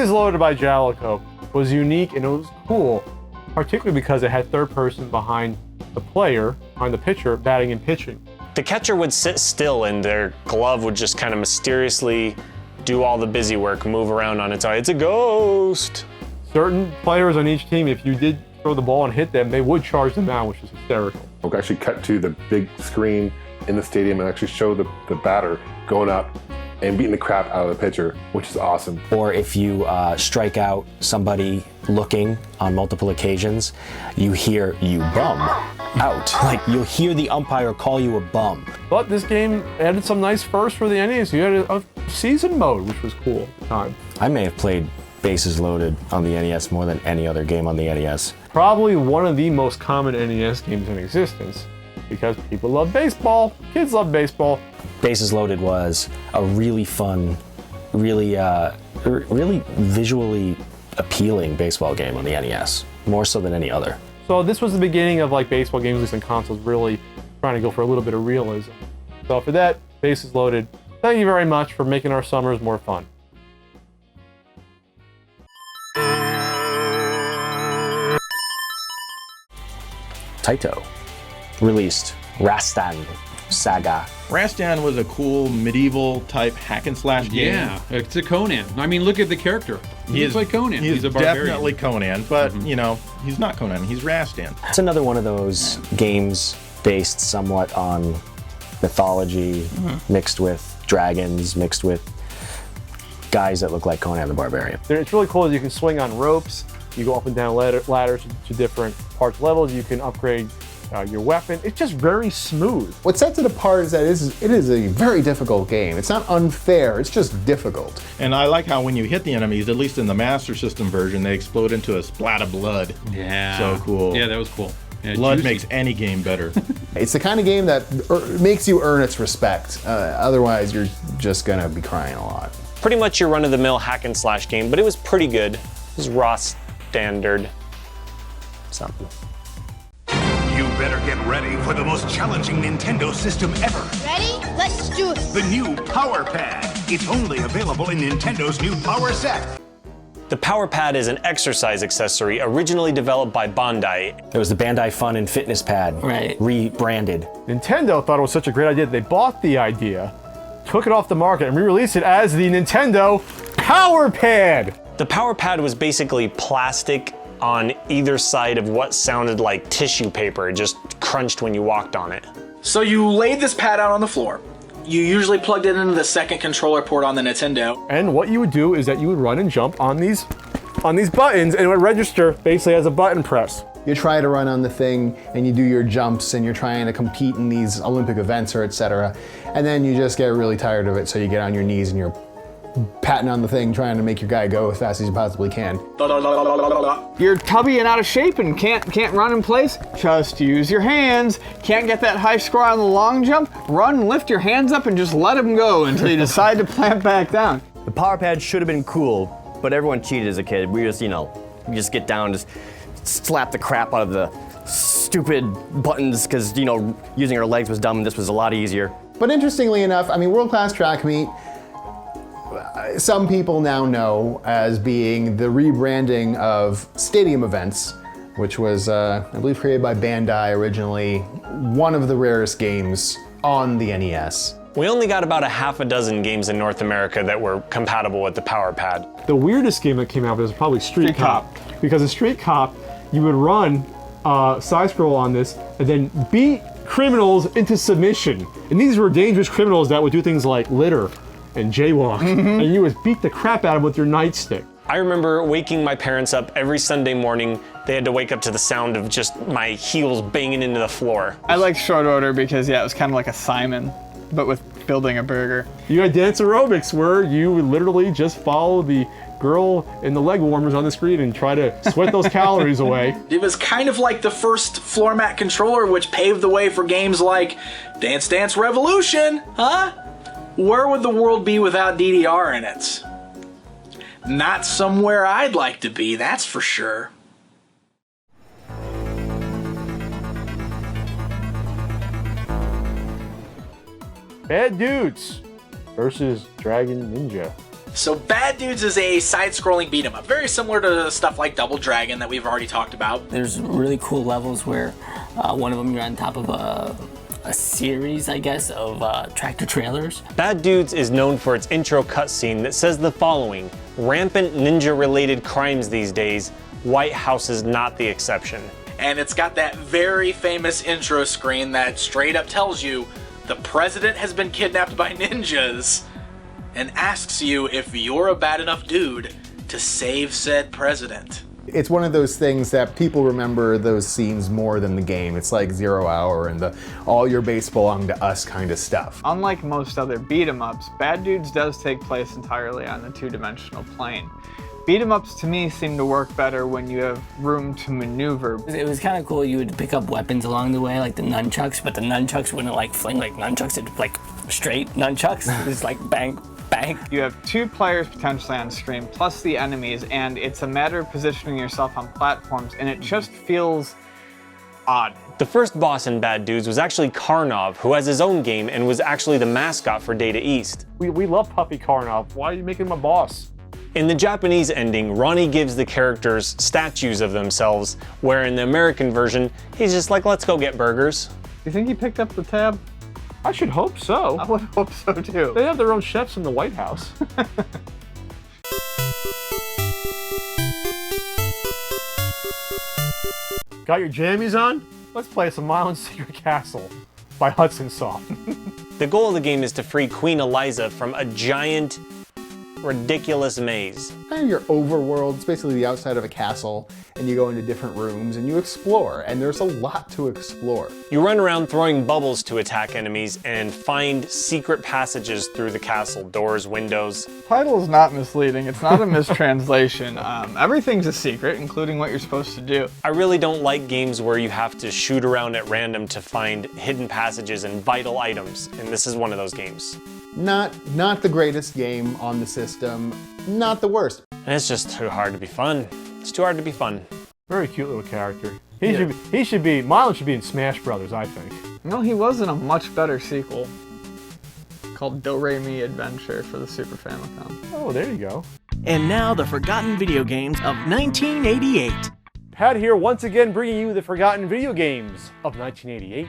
Bases Loaded by Jalico was unique and it was cool, particularly because it had third person behind the player, behind the pitcher, batting and pitching. The catcher would sit still and their glove would just kind of mysteriously do all the busy work, move around on its own. It's a ghost. Certain players on each team, if you did throw the ball and hit them, they would charge them out, which is hysterical. We'll actually cut to the big screen in the stadium and actually show the batter going up and beating the crap out of the pitcher, which is awesome. Or if you strike out somebody looking on multiple occasions, you hear "you bum" out. Like you'll hear the umpire call you a bum. But this game added some nice firsts for the NES. You had a season mode, which was cool at the time. I may have played Bases Loaded on the NES more than any other game on the NES. Probably one of the most common NES games in existence because people love baseball, kids love baseball. Bases Loaded was a really fun, really visually appealing baseball game on the NES, more so than any other. So this was the beginning of like baseball games, at least on consoles, really trying to go for a little bit of realism. So for that, Bases Loaded, thank you very much for making our summers more fun. Taito released Rastan Saga. Rastan was a cool medieval type hack and slash game. Yeah, it's a Conan. I mean, look at the character. He's like Conan. He's a barbarian. definitely Conan, but you know, he's not Conan. He's Rastan. It's another one of those games based somewhat on mythology, mixed with dragons, mixed with guys that look like Conan the Barbarian. It's really cool. You can swing on ropes. You go up and down ladders to different parts levels. You can upgrade your weapon. It's just very smooth. What sets it apart is that it is a very difficult game. It's not unfair, it's just difficult. And I like how when you hit the enemies, at least in the Master System version, they explode into a splat of blood. Yeah. So cool. Yeah, that was cool. Yeah, Blood juicy. makes any game better. It's the kind of game that makes you earn its respect. Otherwise, you're just gonna be crying a lot. Pretty much your run-of-the-mill hack and slash game, but it was pretty good. It was raw standard something. You better get ready for the most challenging Nintendo system ever. Ready? Let's do it. The new Power Pad. It's only available in Nintendo's new Power Set. The Power Pad is an exercise accessory originally developed by Bandai. It was the Bandai Fun and Fitness Pad, rebranded. Nintendo thought it was such a great idea that they bought the idea, took it off the market, and re-released it as the Nintendo Power Pad. The Power Pad was basically plastic on either side of what sounded like tissue paper. It just crunched when you walked on it. So you laid this pad out on the floor. You usually plugged it into the second controller port on the Nintendo. And what you would do is that you would run and jump on these buttons, and it would register basically as a button press. You try to run on the thing and you do your jumps and you're trying to compete in these Olympic events or etc. And then you just get really tired of it, so you get on your knees and you're patting on the thing, trying to make your guy go as fast as you possibly can. You're tubby and out of shape and can't run in place? Just use your hands. Can't get that high score on the long jump? Run and lift your hands up and just let them go until you decide to plant back down. The Power Pad should have been cool, but everyone cheated as a kid. We just, you just get down, just slap the crap out of the stupid buttons because, using our legs was dumb and this was a lot easier. But interestingly enough, I mean, World Class Track Meet, some people now know as being the rebranding of stadium events, which was, I believe, created by Bandai originally, one of the rarest games on the NES. We only got about a half a dozen games in North America that were compatible with the Power Pad. The weirdest game that came out was probably Street Cop. Because in Street Cop, you would run side scroll on this and then beat criminals into submission. And these were dangerous criminals that would do things like litter and jaywalk, and you would beat the crap out of them with your nightstick. I remember waking my parents up every Sunday morning. They had to wake up to the sound of just my heels banging into the floor. I liked Short Order because, it was kind of like a Simon, but with building a burger. You had dance aerobics where you would literally just follow the girl in the leg warmers on the screen and try to sweat those calories away. It was kind of like the first floor mat controller, which paved the way for games like Dance Dance Revolution, huh? Where would the world be without DDR in it? Not somewhere I'd like to be, that's for sure. Bad Dudes versus Dragon Ninja. So Bad Dudes is a side-scrolling beat-em-up, very similar to stuff like Double Dragon that we've already talked about. There's really cool levels where one of them you're on top of a series, I guess, of tractor trailers. Bad Dudes is known for its intro cutscene that says the following: rampant ninja-related crimes these days, White House is not the exception. And it's got that very famous intro screen that straight up tells you the president has been kidnapped by ninjas and asks you if you're a bad enough dude to save said president. It's one of those things that people remember those scenes more than the game. It's like 0 Hour and the all your base belong to us kind of stuff. Unlike most other beat-em-ups, Bad Dudes does take place entirely on the two-dimensional plane. Beat-em-ups to me seem to work better when you have room to maneuver. It was kind of cool. You would pick up weapons along the way, like the nunchucks, but the nunchucks wouldn't like fling like nunchucks. It'd like straight nunchucks. It's like bang, bang. You have 2 players potentially on stream, plus the enemies, and it's a matter of positioning yourself on platforms, and it just feels odd. The first boss in Bad Dudes was actually Karnov, who has his own game and was actually the mascot for Data East. We love Puppy Karnov. Why are you making him a boss? In the Japanese ending, Ronnie gives the characters statues of themselves, where in the American version, he's just like, let's go get burgers. You think he picked up the tab? I should hope so. I would hope so too. They have their own chefs in the White House. Got your jammies on? Let's play some Milon's Secret Castle by Hudson Soft. The goal of the game is to free Queen Eliza from a giant, ridiculous maze. Kind of your overworld. It's basically the outside of a castle, and you go into different rooms and you explore, and there's a lot to explore. You run around throwing bubbles to attack enemies and find secret passages through the castle, doors, windows. Title is not misleading. It's not a mistranslation. Everything's a secret, including what you're supposed to do. I really don't like games where you have to shoot around at random to find hidden passages and vital items, and this is one of those games. Not the greatest game on the system, not the worst. And it's just too hard to be fun. It's too hard to be fun. Very cute little character. Milon should be in Smash Brothers, I think. No, he was in a much better sequel called Do Re Mi Adventure for the Super Famicom. Oh, there you go. And now the forgotten video games of 1988. Pat here once again bringing you the forgotten video games of 1988.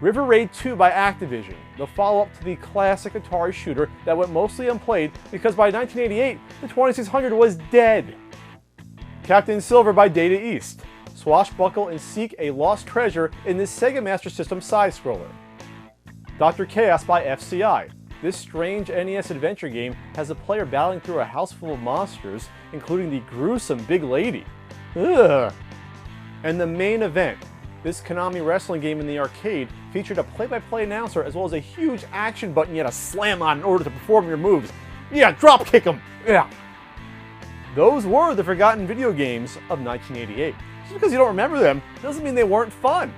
River Raid 2 by Activision, the follow-up to the classic Atari shooter that went mostly unplayed because by 1988, the 2600 was dead. Captain Silver by Data East, swashbuckle and seek a lost treasure in this Sega Master System side-scroller. Dr. Chaos by FCI. This strange NES adventure game has a player battling through a house full of monsters, including the gruesome Big Lady. Ugh. And the main event. This Konami wrestling game in the arcade featured a play-by-play announcer as well as a huge action button you had to slam on in order to perform your moves. Yeah, drop kick them! Yeah. Those were the forgotten video games of 1988. Just because you don't remember them doesn't mean they weren't fun.